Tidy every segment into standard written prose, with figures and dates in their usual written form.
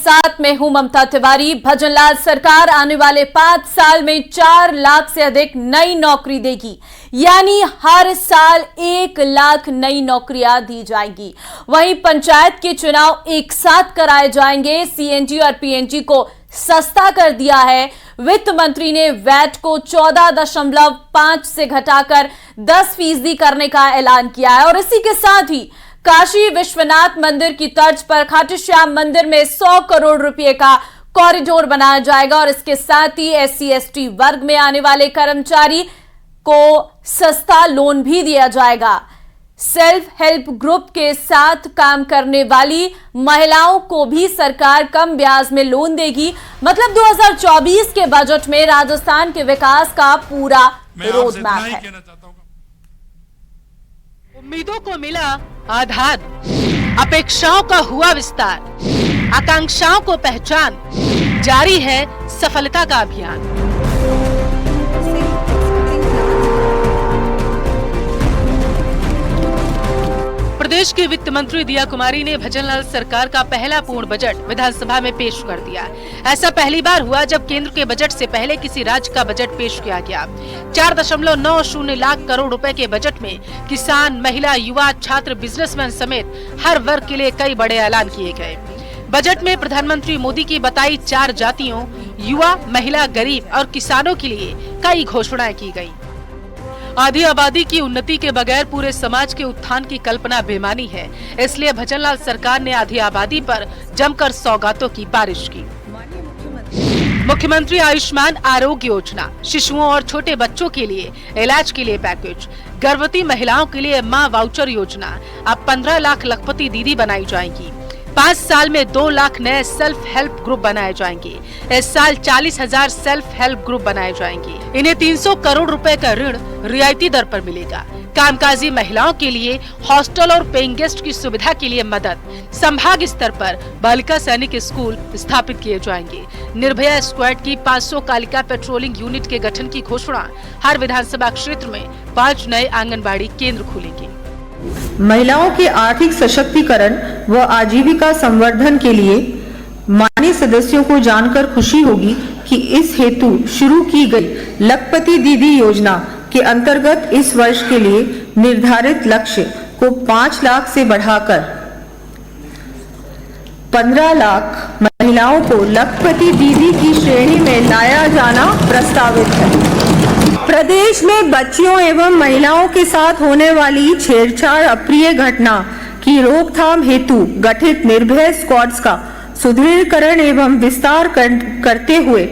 साथ मैं हूं ममता तिवारी। भजनलाल सरकार आने वाले 5 साल में 4 लाख से अधिक नई नौकरी देगी, यानी हर साल 1 लाख नई नौकरियां दी जाएंगी। वहीं पंचायत के चुनाव एक साथ कराए जाएंगे। सीएनजी और पीएनजी को सस्ता कर दिया है। वित्त मंत्री ने वैट को 14.5 से घटाकर 10% करने का ऐलान किया है और इसी के साथ ही काशी विश्वनाथ मंदिर की तर्ज पर खाटू श्याम मंदिर में 100 करोड़ रुपए का कॉरिडोर बनाया जाएगा और इसके साथ ही SC/ST वर्ग में आने वाले कर्मचारी को सस्ता लोन भी दिया जाएगा। सेल्फ हेल्प ग्रुप के साथ काम करने वाली महिलाओं को भी सरकार कम ब्याज में लोन देगी। मतलब 2024 के बजट में राजस्थान के विकास का पूरा रोड मैप है। उम्मीदों को मिला आधार, अपेक्षाओं का हुआ विस्तार, आकांक्षाओं को पहचान, जारी है सफलता का अभियान। प्रदेश की वित्त मंत्री दिया कुमारी ने भजनलाल सरकार का पहला पूर्ण बजट विधानसभा में पेश कर दिया। ऐसा पहली बार हुआ जब केंद्र के बजट से पहले किसी राज्य का बजट पेश किया गया। 4.90 लाख करोड़ रुपए के बजट में किसान, महिला, युवा, छात्र, बिजनेसमैन समेत हर वर्ग के लिए कई बड़े ऐलान किए गए। बजट में प्रधानमंत्री मोदी की बताई 4 जातियों, युवा, महिला, गरीब और किसानों के लिए कई घोषणाएं की गयी। आधी आबादी की उन्नति के बगैर पूरे समाज के उत्थान की कल्पना बेमानी है, इसलिए भजनलाल सरकार ने आधी आबादी पर जमकर सौगातों की बारिश की। मुख्यमंत्री आयुष्मान आरोग्य योजना, शिशुओं और छोटे बच्चों के लिए इलाज के लिए पैकेज, गर्भवती महिलाओं के लिए मां वाउचर योजना। अब 15 लाख लखपति दीदी बनाई जाएंगी। 5 साल में 2 लाख नए सेल्फ हेल्प ग्रुप बनाए जाएंगे। इस साल 40,000 सेल्फ हेल्प ग्रुप बनाए जाएंगे। इन्हें 300 करोड़ रुपए का ऋण रियायती दर पर मिलेगा। कामकाजी महिलाओं के लिए हॉस्टल और पेइंग गेस्ट की सुविधा के लिए मदद। संभाग स्तर पर बालिका सैनिक स्कूल स्थापित किए जाएंगे। निर्भया स्क्वाड की 500 कालिका पेट्रोलिंग यूनिट के गठन की घोषणा। हर विधानसभा क्षेत्र में 5 नए आंगनबाड़ी केंद्र खुलेंगे। महिलाओं के आर्थिक सशक्तिकरण व आजीविका संवर्धन के लिए माननीय सदस्यों को जानकर खुशी होगी कि इस हेतु शुरू की गई लखपति दीदी योजना के अंतर्गत इस वर्ष के लिए निर्धारित लक्ष्य को 5 लाख से बढ़ाकर 15 लाख महिलाओं को लखपति दीदी की श्रेणी में लाया जाना प्रस्तावित है। प्रदेश में बच्चियों एवं महिलाओं के साथ होने वाली छेड़छाड़ अप्रिय घटना की रोकथाम हेतु गठित निर्भया स्क्वाड्स का सुदृढ़ीकरण एवं विस्तार करते हुए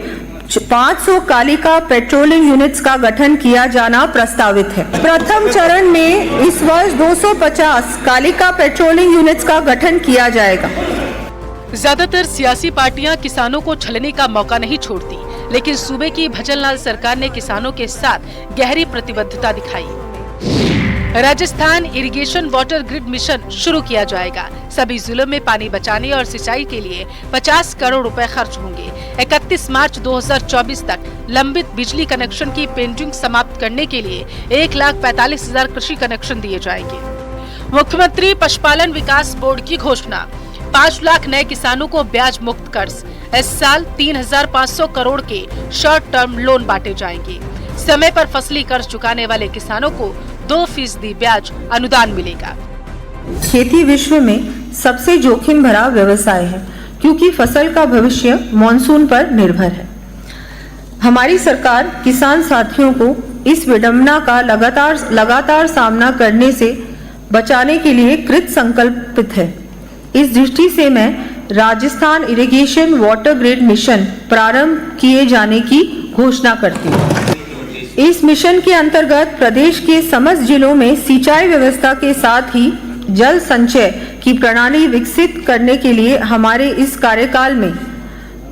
500 कालिका पेट्रोलिंग यूनिट्स का गठन किया जाना प्रस्तावित है। प्रथम चरण में इस वर्ष 250 कालिका पेट्रोलिंग यूनिट्स का गठन किया जाएगा। ज्यादातर सियासी पार्टियां किसानों को छलने का मौका नहीं छोड़ती, लेकिन सूबे की भजनलाल सरकार ने किसानों के साथ गहरी प्रतिबद्धता दिखाई। Rajasthan irrigation water grid mission शुरू किया जाएगा। सभी जिलों में पानी बचाने और सिंचाई के लिए 50 करोड़ रुपए खर्च होंगे। 31 मार्च 2024 तक लंबित बिजली कनेक्शन की पेंडिंग समाप्त करने के लिए 1,45,000 कृषि कनेक्शन दिए जाएंगे। मुख्यमंत्री पशुपालन विकास बोर्ड की घोषणा। 5 लाख नए किसानों को ब्याज मुक्त कर्ज। इस साल 3,500 करोड़ के शॉर्ट टर्म लोन बांटे जाएंगे। समय पर फसली कर्ज चुकाने वाले किसानों को 2% ब्याज अनुदान मिलेगा। खेती विश्व में सबसे जोखिम भरा व्यवसाय है, क्योंकि फसल का भविष्य मॉनसून पर निर्भर है। हमारी सरकार किसान साथियों को इस विडंबना का लगातार सामना करने से बचाने के लिए कृत संकल्पित है। इस दृष्टि से मैं Rajasthan irrigation water grid mission प्रारंभ किए जाने की घोषणा करती हूँ। इस मिशन के अंतर्गत प्रदेश के समस्त जिलों में सिंचाई व्यवस्था के साथ ही जल संचय की प्रणाली विकसित करने के लिए हमारे इस कार्यकाल में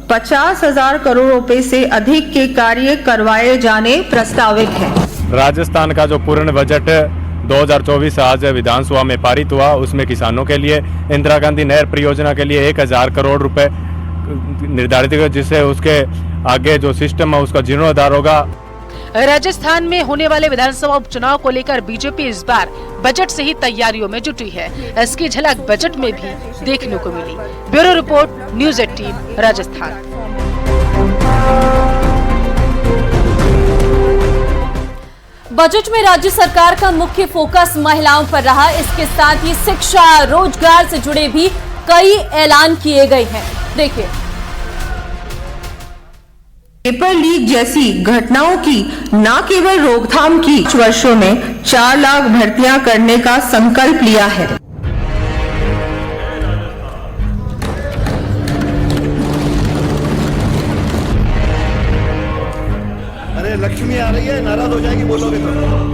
50,000 करोड़ रुपए से अधिक के कार्य करवाए जाने प्रस्तावित है। राजस्थान का जो पूर्ण बजट 2024 आज विधानसभा में पारित हुआ, उसमें किसानों के लिए इंदिरा गांधी नहर परियोजना के लिए 1,000 करोड़ रुपए निर्धारित, जिससे उसके आगे जो सिस्टम है उसका जीर्णोद्धार होगा। राजस्थान में होने वाले विधानसभा उपचुनाव को लेकर बीजेपी इस बार बजट से ही तैयारियों में जुटी है। इसकी झलक बजट में भी देखने को मिली। Bureau report, news 18 Rajasthan. Budget में राज्य सरकार का मुख्य फोकस महिलाओं पर रहा। इसके साथ ही शिक्षा, रोजगार से जुड़े भी कई ऐलान किए गए हैं। देखिए, पेपर लीक जैसी घटनाओं की न केवल रोकथाम की, कुछ वर्षों में 4 लाख भर्तियां करने का संकल्प लिया है। अरे लक्ष्मी आ रही है, नाराज हो जाएगी बोलोगे तो।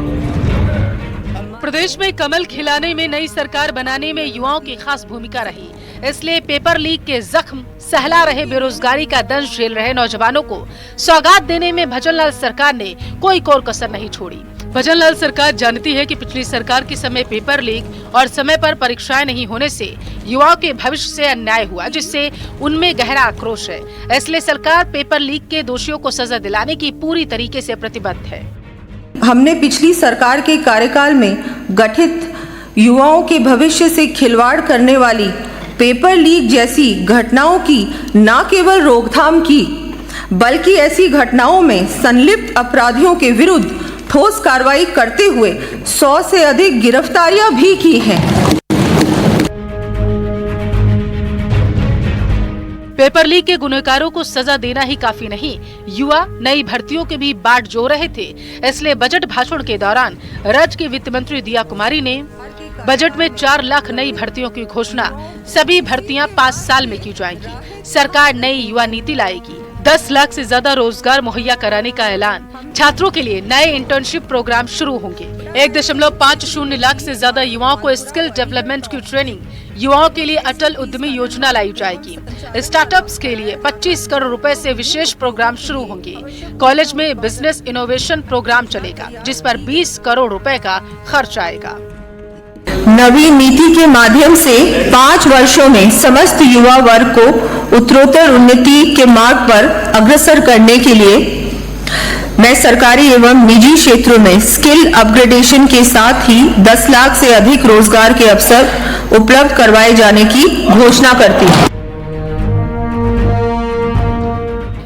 प्रदेश में कमल खिलाने में, नई सरकार बनाने में युवाओं की खास भूमिका रही। इसलिए पेपर लीक के जख्म सहला रहे, बेरोजगारी का दंश झेल रहे नौजवानों को सौगात देने में भजनलाल सरकार ने कोई कोर कसर नहीं छोड़ी। भजनलाल सरकार जानती है कि पिछली सरकार के समय पेपर लीक और समय पर परीक्षाएं नहीं होने से युवाओं के भविष्य से अन्याय हुआ, जिससे उनमें गहरा आक्रोश है। इसलिए सरकार पेपर लीक के दोषियों को सजा दिलाने की पूरी तरीके से प्रतिबद्ध है। हमने पिछली सरकार के कार्यकाल में गठित युवाओं के भविष्य से खिलवाड़ करने वाली पेपर लीक जैसी घटनाओं की न केवल रोकथाम की, बल्कि ऐसी घटनाओं में संलिप्त अपराधियों के विरुद्ध ठोस कार्रवाई करते हुए 100 से अधिक गिरफ्तारियां भी की हैं। पेपर लीक के गुनहगारों को सजा देना ही काफी नहीं, युवा नई भर्तियों के भी बाट जो रहे थे। इसलिए बजट भाषण के दौरान राज्य की वित्त मंत्री दिया कुमारी ने बजट में 4 लाख नई भर्तियों की घोषणा। सभी भर्तियां 5 साल में की जाएंगी। सरकार नई युवा नीति लाएगी। 10 लाख से ज्यादा रोजगार मुहैया कराने का ऐलान। छात्रों के लिए नए इंटर्नशिप प्रोग्राम शुरू होंगे। 1.50 लाख से ज्यादा युवाओं को स्किल डेवलपमेंट की ट्रेनिंग। युवाओं के लिए अटल उद्यमी योजना लाई जाएगी। स्टार्टअप्स के लिए 25 करोड़ रुपए से विशेष प्रोग्राम शुरू होंगे। कॉलेज में बिजनेस इनोवेशन प्रोग्राम चलेगा, जिस पर 20 करोड़ रुपए का खर्च आएगा। नवी नीति के माध्यम से 5 वर्षों में समस्त युवा वर्ग को उत्तरोत्तर उन्नति के मार्ग पर अग्रसर करने के लिए मैं सरकारी एवं निजी क्षेत्रों में स्किल अपग्रेडेशन के साथ ही 10 लाख से अधिक रोजगार के अवसर उपलब्ध करवाए जाने की घोषणा करती हूँ।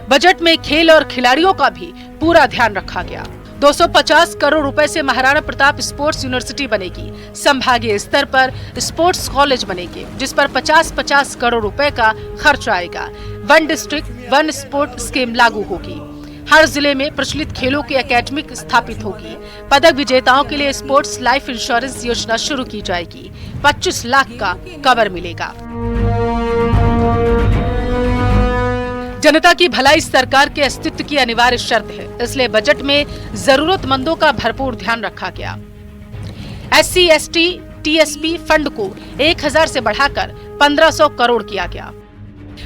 बजट में खेल और खिलाड़ियों का भी पूरा ध्यान रखा गया। 250 करोड़ रुपए से महाराणा प्रताप स्पोर्ट्स यूनिवर्सिटी बनेगी। संभागीय स्तर पर स्पोर्ट्स कॉलेज बनेंगे, जिस पर 50-50 करोड़ रुपए का खर्च आएगा। 1 डिस्ट्रिक्ट 1 स्पोर्ट स्कीम लागू होगी। हर जिले में प्रचलित खेलों की एकेडमी स्थापित होगी। पदक विजेताओं के लिए स्पोर्ट्स लाइफ इंश्योरेंस योजना शुरू की जाएगी। 25 लाख का कवर मिलेगा। जनता की भलाई सरकार के अस्तित्व की अनिवार्य शर्त है। इसलिए बजट में जरूरतमंदों का भरपूर ध्यान रखा गया। SC, ST, TSP फंड को 1000 से बढ़ाकर 1500 करोड़ किया गया।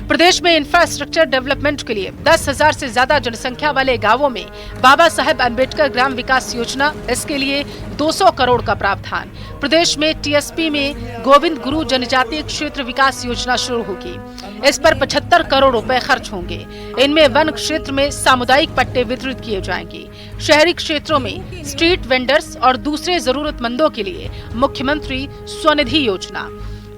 प्रदेश में इंफ्रास्ट्रक्चर डेवलपमेंट के लिए 10,000 से ज्यादा जनसंख्या वाले गांवों में बाबा साहेब अम्बेडकर ग्राम विकास योजना, इसके लिए 200 करोड़ का प्रावधान। प्रदेश में TSP में गोविंद गुरु जनजातीय क्षेत्र विकास योजना शुरू होगी। इस पर 75 करोड़ रुपए खर्च होंगे। इनमें वन क्षेत्र में सामुदायिक पट्टे वितरित किए जाएंगे। शहरी क्षेत्रों में स्ट्रीट वेंडर्स और दूसरे जरूरतमंदों के लिए मुख्यमंत्री स्वनिधि योजना।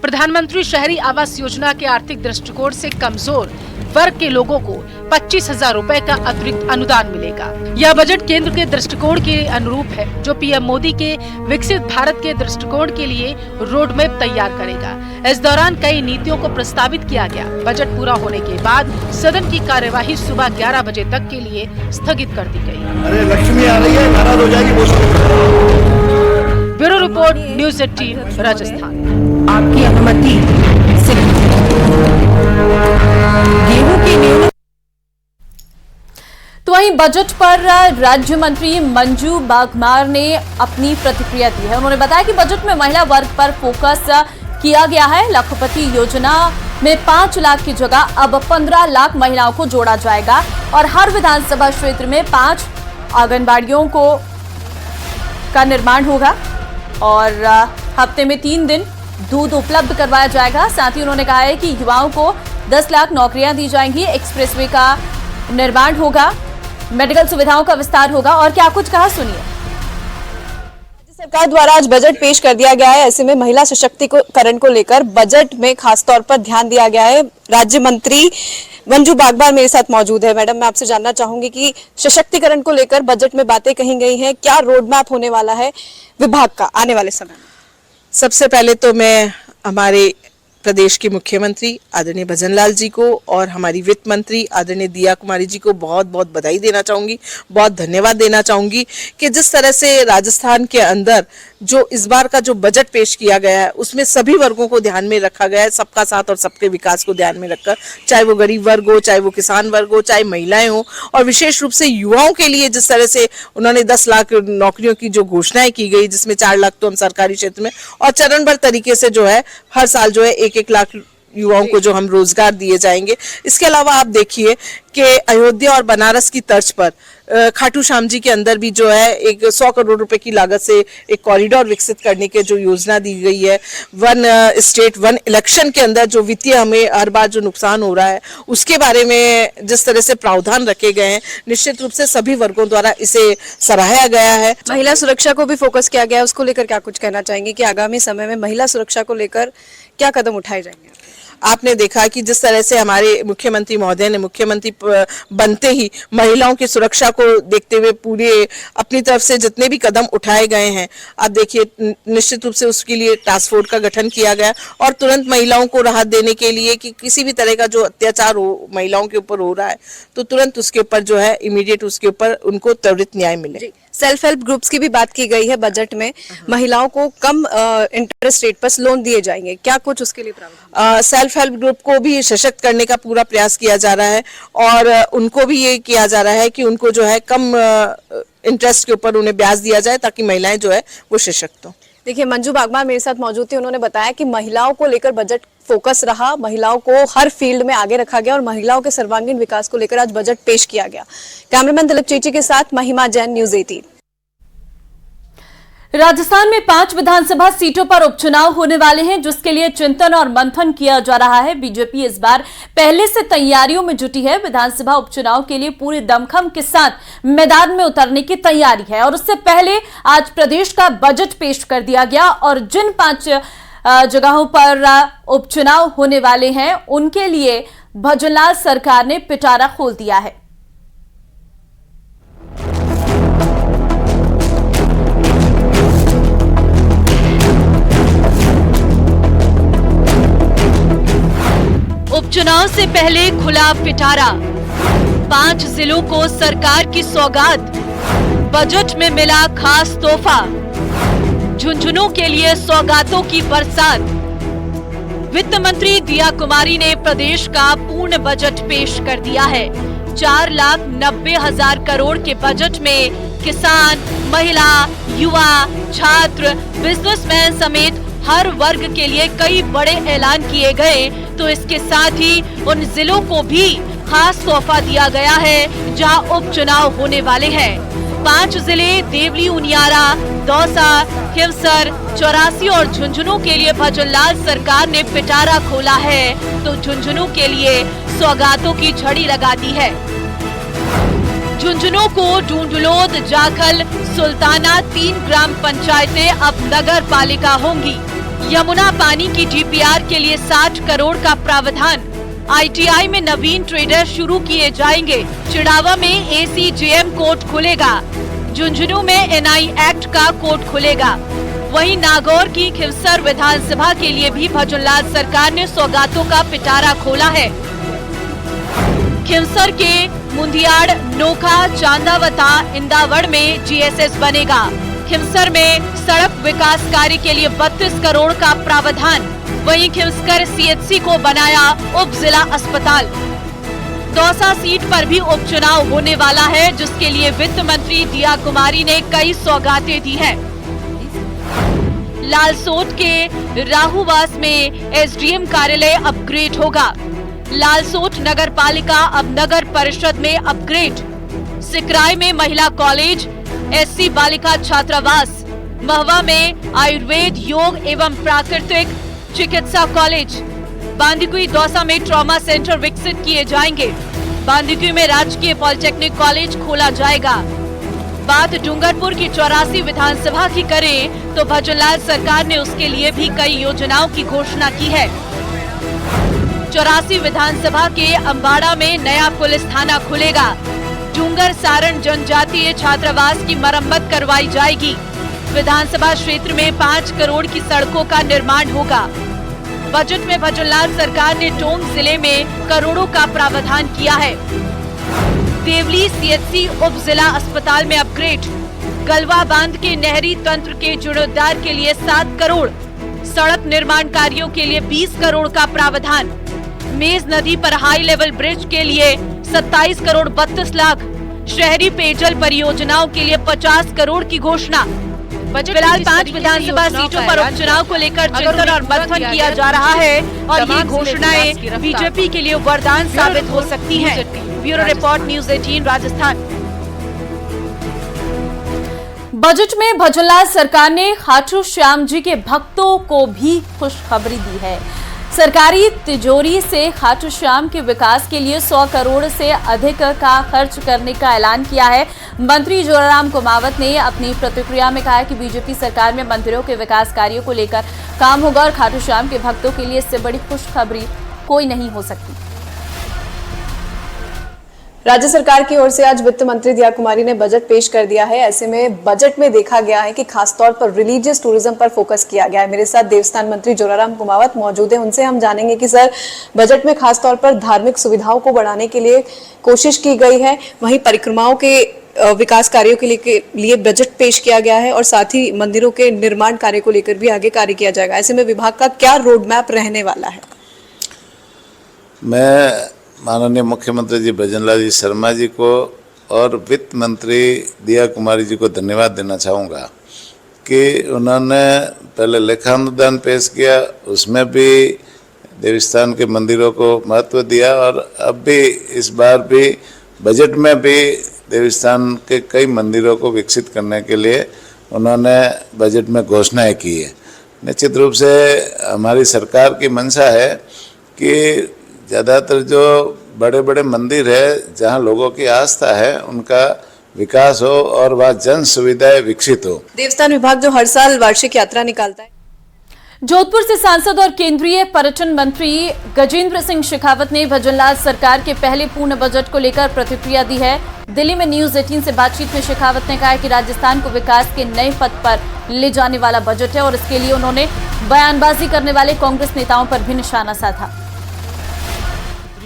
प्रधानमंत्री शहरी आवास योजना के आर्थिक दृष्टिकोण से कमजोर वर्ग के लोगों को 25,000 रुपए का अतिरिक्त अनुदान मिलेगा। यह बजट केंद्र के दृष्टिकोण के अनुरूप है, जो PM मोदी के विकसित भारत के दृष्टिकोण के लिए रोड मैप तैयार करेगा। इस दौरान कई नीतियों को प्रस्तावित किया गया। बजट पूरा होने के बाद सदन की कार्यवाही सुबह 11 बजे तक के लिए स्थगित कर दी गयी। अरे लक्ष्मी आ रही है, नाराज हो जाएगी ब्यूरो रिपोर्ट, न्यूज़ 18 राजस्थान। आपकी अनुमति से गेहूं की न्यूनतम। तो वहीं बजट पर राज्य मंत्री मंजू बाघमार ने अपनी प्रतिक्रिया दी है। उन्होंने बताया कि बजट में महिला वर्ग पर फोकस किया गया है। लखपति योजना में 5 लाख की जगह अब 15 लाख महिलाओं को जोड़ा जाएगा और हर विधानसभा क्षेत्र में 5 आंगनबाड़ियों का निर्माण होगा और हफ्ते में 3 दिन दूध उपलब्ध करवाया जाएगा। साथ ही उन्होंने कहा है कि युवाओं को 10 लाख नौकरियां दी जाएंगी। एक्सप्रेसवे का निर्माण होगा मेडिकल सुविधाओं का विस्तार होगा। और क्या कुछ कहा, सुनिए। सरकार द्वारा आज बजट पेश कर दिया गया है। ऐसे में महिला सशक्तिकरण को लेकर बजट में खासतौर पर ध्यान दिया गया है। राज्य मंत्री मंजू बागबार मेरे साथ मौजूद है। मैडम, मैं आपसे जानना चाहूंगी कि सशक्तिकरण को लेकर बजट में बातें कही गई हैं, क्या रोड मैप होने वाला है विभाग का आने वाले समय में? सबसे पहले तो मैं हमारे प्रदेश के मुख्यमंत्री आदरणीय भजन लाल जी को और हमारी वित्त मंत्री आदरणीय दिया कुमारी जी को बहुत बहुत बधाई देना चाहूँगी, बहुत धन्यवाद देना चाहूँगी कि जिस तरह से राजस्थान के अंदर जो इस बार का जो बजट पेश किया गया है उसमें सभी वर्गों को ध्यान में रखा गया है, सबका साथ और सबके विकास को ध्यान में रखकर, चाहे वो गरीब वर्ग हो, चाहे वो किसान वर्ग हो, चाहे महिलाएं हो, और विशेष रूप से युवाओं के लिए जिस तरह से उन्होंने 10 लाख नौकरियों की जो घोषणाएं की गई, जिसमें 4 लाख तो हम सरकारी क्षेत्र में और चरणबद्ध तरीके से जो है हर साल जो है 1-1 लाख युवाओं को जो हम रोजगार दिए जाएंगे। इसके अलावा आप देखिए कि अयोध्या और बनारस की तर्ज पर खाटू श्याम जी के अंदर भी जो है एक 100 करोड़ रुपए की लागत से एक कॉरिडोर विकसित करने के जो योजना दी गई है। वन स्टेट वन इलेक्शन के अंदर जो वित्तीय हमें हर बार जो नुकसान हो रहा है उसके बारे में जिस तरह से प्रावधान रखे गए हैं, निश्चित रूप से सभी वर्गों द्वारा इसे सराहा गया है। महिला सुरक्षा को भी फोकस किया गया है, उसको लेकर क्या कुछ कहना चाहेंगे कि आगामी समय में महिला सुरक्षा को लेकर क्या कदम उठाए जाएंगे? आपने देखा कि जिस तरह से हमारे मुख्यमंत्री महोदय ने मुख्यमंत्री बनते ही महिलाओं की सुरक्षा को देखते हुए पूरे अपनी तरफ से जितने भी कदम उठाए गए हैं, आप देखिए निश्चित रूप से उसके लिए टास्क फोर्स का गठन किया गया और तुरंत महिलाओं को राहत देने के लिए कि किसी भी तरह का जो अत्याचार हो महिलाओं के ऊपर हो रहा है तो तुरंत उसके ऊपर जो है इमीडिएट उसके ऊपर उनको त्वरित न्याय मिले। सेल्फ हेल्प ग्रुप्स की भी बात की गई है बजट में, महिलाओं को कम इंटरेस्ट रेट पर लोन दिए जाएंगे, क्या कुछ उसके लिए प्रावधान? सेल्फ हेल्प ग्रुप को भी सशक्त करने का पूरा प्रयास किया जा रहा है और उनको भी ये किया जा रहा है कि उनको जो है कम इंटरेस्ट के ऊपर उन्हें ब्याज दिया जाए ताकि महिलाएं जो है वो सशक्त हो। देखिए, मंजू बागबार मेरे साथ मौजूद थी, उन्होंने बताया कि महिलाओं को लेकर बजट फोकस रहा, महिलाओं को हर फील्ड में आगे रखा गया और महिलाओं के सर्वांगीण विकास को लेकर आज बजट पेश किया गया। कैमरामैन दिलीप चीची के साथ महिमा जैन, न्यूज़ 18। राजस्थान में 5 विधानसभा सीटों पर उपचुनाव होने वाले हैं, जिसके लिए चिंतन और मंथन किया जा रहा है। बीजेपी इस बार पहले से तैयारियों में जुटी है। विधानसभा उपचुनाव के लिए पूरे दमखम के साथ मैदान में उतरने की तैयारी है और उससे पहले आज प्रदेश का बजट पेश कर दिया गया और जिन 5 जगहों पर उपचुनाव होने वाले हैं उनके लिए भजनलाल सरकार ने पिटारा खोल दिया है। उपचुनाव से पहले खुला पिटारा, 5 जिलों को सरकार की सौगात, बजट में मिला खास तोहफा, झुंझुनू के लिए सौगातों की बरसात। वित्त मंत्री दिया कुमारी ने प्रदेश का पूर्ण बजट पेश कर दिया है। 4,90,000 करोड़ के बजट में किसान, महिला, युवा, छात्र, बिजनेसमैन समेत हर वर्ग के लिए कई बड़े ऐलान किए गए, तो इसके साथ ही उन जिलों को भी खास तोहफा दिया गया है जहां उपचुनाव होने वाले हैं। 5 जिले देवली, उनियारा, दौसा, खिवसर, चौरासी और झुंझुनू के लिए भजनलाल सरकार ने पिटारा खोला है, तो झुंझुनू के लिए सौगातों की झड़ी लगा दी है। झुंझुनू को ढूंढलोद, जाखल, सुल्ताना 3 ग्राम पंचायतें अब नगर पालिका होंगी। यमुना पानी की डीपीआर के लिए 60 करोड़ का प्रावधान। आईटीआई में नवीन ट्रेडर शुरू किए जाएंगे। चिड़ावा में एसीजेएम कोर्ट खुलेगा। झुंझुनू में एनआई एक्ट का कोर्ट खुलेगा। वहीं नागौर की खिवसर विधानसभा के लिए भी भजनलाल सरकार ने सौगातों का पिटारा खोला है। खिवसर के मुंदियाड़, नोखा, चांदावता, इंदावड़ में जीएसएस बनेगा। खिवसर में सड़क विकास कार्य के लिए 32 करोड़ का प्रावधान। वहीं खिवसर सीएचसी को बनाया उप जिला अस्पताल। दौसा सीट पर भी उपचुनाव होने वाला है, जिसके लिए वित्त मंत्री दिया कुमारी ने कई सौगातें दी हैं। लालसोट के राहुवास में एसडीएम कार्यालय अपग्रेड होगा। लालसोट नगर पालिका अब नगर परिषद में अपग्रेड। सिकराय में महिला कॉलेज, एससी बालिका छात्रावास। महवा में आयुर्वेद, योग एवं प्राकृतिक चिकित्सा कॉलेज। बांदीकुई, दौसा में ट्रॉमा सेंटर विकसित किए जाएंगे। बांदीकुई में राजकीय पॉलिटेक्निक कॉलेज खोला जाएगा। बात डूंगरपुर की 84 विधानसभा की करें तो भजनलाल सरकार ने उसके लिए भी कई योजनाओं की घोषणा की है। 84 विधानसभा के अम्बाड़ा में नया पुलिस थाना खुलेगा। डूंगर सारण जनजातीय छात्रावास की मरम्मत करवाई जाएगी। विधानसभा क्षेत्र में 5 करोड़ की सड़कों का निर्माण होगा। बजट में भजनलाल सरकार ने टोंक जिले में करोड़ों का प्रावधान किया है। देवली सीएचसी उप जिला अस्पताल में अपग्रेड। गलवा बांध के नहरी तंत्र के जीर्णोद्धार के लिए 7 करोड़। सड़क निर्माण कार्यों के लिए 20 करोड़ का प्रावधान। मेज नदी पर हाई लेवल ब्रिज के लिए 27 करोड़ 32 लाख। शहरी पेयजल परियोजनाओं के लिए 50 करोड़ की घोषणा। फिलहाल 5 विधानसभा सीटों पर उपचुनाव को लेकर चिंतन और मंथन किया जा रहा है और ये घोषणाएं बीजेपी के लिए वरदान साबित हो सकती हैं। Bureau report news 18 Rajasthan. Budget में भजनलाल सरकार ने खाटू श्याम जी के भक्तों को भी खुशखबरी दी है। सरकारी तिजोरी से खाटू श्याम के विकास के लिए 100 करोड़ से अधिक का खर्च करने का ऐलान किया है। मंत्री जोराराम कुमावत ने अपनी प्रतिक्रिया में कहा कि बीजेपी सरकार में मंदिरों के विकास कार्यों को लेकर काम होगा और खाटू श्याम के भक्तों के लिए इससे बड़ी खुशखबरी कोई नहीं हो सकती। राज्य सरकार की ओर से आज वित्त मंत्री दिया कुमारी ने बजट पेश कर दिया है। ऐसे में बजट में देखा गया है कि खासतौर पर रिलीजियस टूरिज्म पर फोकस किया गया है। मेरे साथ देवस्थान मंत्री जोराराम कुमावत मौजूद हैं। उनसे हम जानेंगे कि सर, बजट में खासतौर पर धार्मिक सुविधाओं को बढ़ाने के लिए कोशिश की गई है, वहीं परिक्रमाओं के विकास कार्यों के लिए बजट पेश किया गया है और साथ ही मंदिरों के निर्माण कार्य को लेकर भी आगे कार्य किया जाएगा। ऐसे में विभाग का क्या रोड मैप रहने वाला है? मैं माननीय मुख्यमंत्री जी भजनलाल जी शर्मा जी को और वित्त मंत्री दिया कुमारी जी को धन्यवाद देना चाहूँगा कि उन्होंने पहले लेखानुदान पेश किया, उसमें भी देवस्थान के मंदिरों को महत्व दिया और अब भी इस बार भी बजट में भी देवस्थान के कई मंदिरों को विकसित करने के लिए उन्होंने बजट में घोषणाएं की है। निश्चित रूप से हमारी सरकार की मंशा है कि ज़्यादातर जो बड़े बड़े मंदिर है जहां लोगों की आस्था है उनका विकास हो और वह जन सुविधाएं विकसित हो। देवस्थान विभाग जो हर साल वार्षिक यात्रा निकालता है। जोधपुर से सांसद और केंद्रीय पर्यटन मंत्री गजेंद्र सिंह शेखावत ने भजनलाल सरकार के पहले पूर्ण बजट को लेकर प्रतिक्रिया दी है। दिल्ली में न्यूज़ 18 से बातचीत में शेखावत ने कहा कि राजस्थान को विकास के नए पथ पर ले जाने वाला बजट है और इसके लिए उन्होंने बयानबाजी करने वाले कांग्रेस नेताओं पर भी निशाना साधा।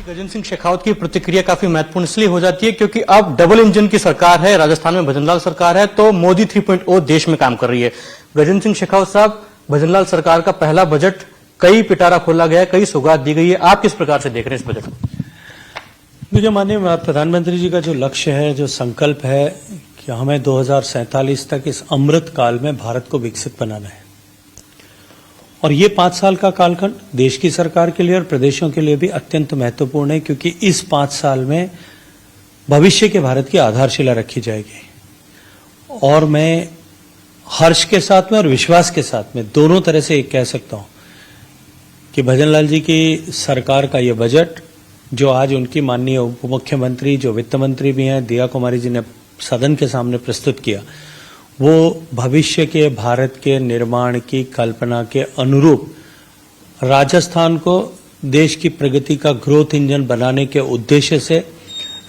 गजेंद्र सिंह शेखावत की प्रतिक्रिया काफी महत्वपूर्ण इसलिए हो जाती है क्योंकि अब डबल इंजन की सरकार है, राजस्थान में भजनलाल सरकार है, तो मोदी 3.0 देश में काम कर रही है। गजेंद्र सिंह शेखावत साहब, भजनलाल सरकार का पहला बजट, कई पिटारा खोला गया है, कई सौगात दी गई है, आप किस प्रकार से देख रहे हैं इस बजट को? देखिए, माननीय प्रधानमंत्री जी का जो लक्ष्य है, जो संकल्प है कि हमें 2047 तक इस अमृत काल में भारत को विकसित बनाना है और ये 5 साल का कालखंड देश की सरकार के लिए और प्रदेशों के लिए भी अत्यंत महत्वपूर्ण है क्योंकि इस 5 साल में भविष्य के भारत की आधारशिला रखी जाएगी। और मैं हर्ष के साथ में और विश्वास के साथ में दोनों तरह से कह सकता हूं कि भजनलाल जी की सरकार का ये बजट जो आज उनकी माननीय उप मुख्यमंत्री जो वित्त मंत्री भी हैं दिया कुमारी जी ने सदन के सामने प्रस्तुत किया, वो भविष्य के भारत के निर्माण की कल्पना के अनुरूप राजस्थान को देश की प्रगति का ग्रोथ इंजन बनाने के उद्देश्य से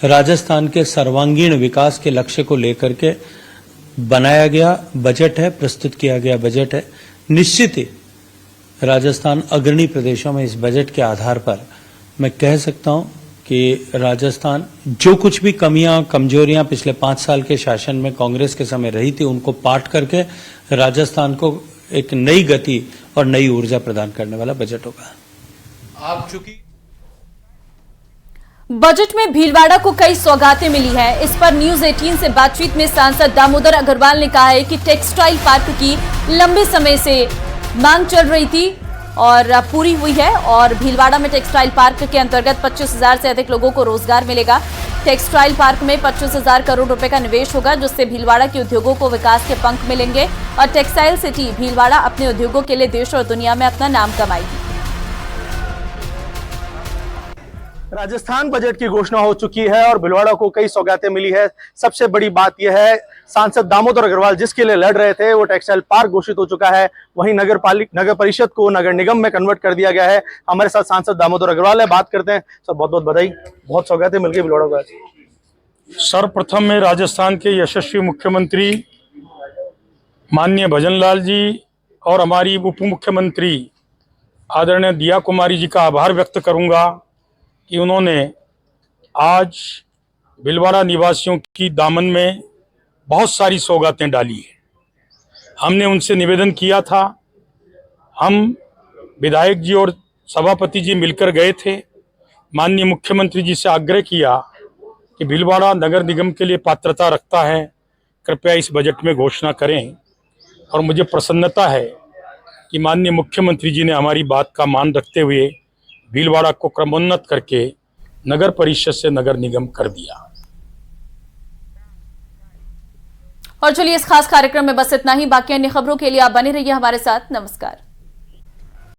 राजस्थान के सर्वांगीण विकास के लक्ष्य को लेकर के बनाया गया बजट है, प्रस्तुत किया गया बजट है। निश्चित ही राजस्थान अग्रणी प्रदेशों में इस बजट के आधार पर मैं कह सकता हूं कि राजस्थान जो कुछ भी कमियां कमजोरियां पिछले 5 साल के शासन में कांग्रेस के समय रही थी उनको पाट करके राजस्थान को एक नई गति और नई ऊर्जा प्रदान करने वाला बजट होगा। आप चूंकि बजट में भीलवाड़ा को कई सौगातें मिली हैं। इस पर न्यूज़ 18 से बातचीत में सांसद दामोदर अग्रवाल ने कहा है कि टेक्सटाइल पार्क की लंबे समय से मांग चल रही थी और पूरी हुई है और भीलवाड़ा में टेक्सटाइल पार्क के अंतर्गत 25,000 से अधिक लोगों को रोजगार मिलेगा। टेक्सटाइल पार्क में 25,000 करोड़ रुपए का निवेश होगा जिससे भीलवाड़ा के उद्योगों को विकास के पंख मिलेंगे और टेक्सटाइल सिटी भीलवाड़ा अपने उद्योगों के लिए देश और दुनिया में अपना नाम कमाएगी। राजस्थान बजट की घोषणा हो चुकी है और भीलवाड़ा को कई सौगातें मिली है। सबसे बड़ी बात यह है, सांसद दामोदर अग्रवाल जिसके लिए लड़ रहे थे वो टेक्सटाइल पार्क घोषित हो चुका है। वहीं नगर परिषद को नगर निगम में कन्वर्ट कर दिया गया है। हमारे साथ सांसद दामोदर अग्रवाल है, बात करते हैं। सर बहुत बहुत बधाई, बहुत सौगातें मिल गई भीलवाड़ा को। सर्वप्रथम में राजस्थान के यशस्वी मुख्यमंत्री माननीय भजनलाल जी और हमारी उप मुख्यमंत्री आदरणीय दिया कुमारी जी का आभार व्यक्त करूंगा कि उन्होंने आज भीलवाड़ा निवासियों की दामन में बहुत सारी सौगातें डाली है। हमने उनसे निवेदन किया था, हम विधायक जी और सभापति जी मिलकर गए थे, माननीय मुख्यमंत्री जी से आग्रह किया कि भीलवाड़ा नगर निगम के लिए पात्रता रखता है, कृपया इस बजट में घोषणा करें। और मुझे प्रसन्नता है कि माननीय मुख्यमंत्री जी ने हमारी बात का मान रखते हुए भीलवाड़ा को क्रमोन्नत करके नगर परिषद से नगर निगम कर दिया। और चलिए इस खास कार्यक्रम में बस इतना ही। बाकी अन्य खबरों के लिए आप बने रहिए हमारे साथ। नमस्कार।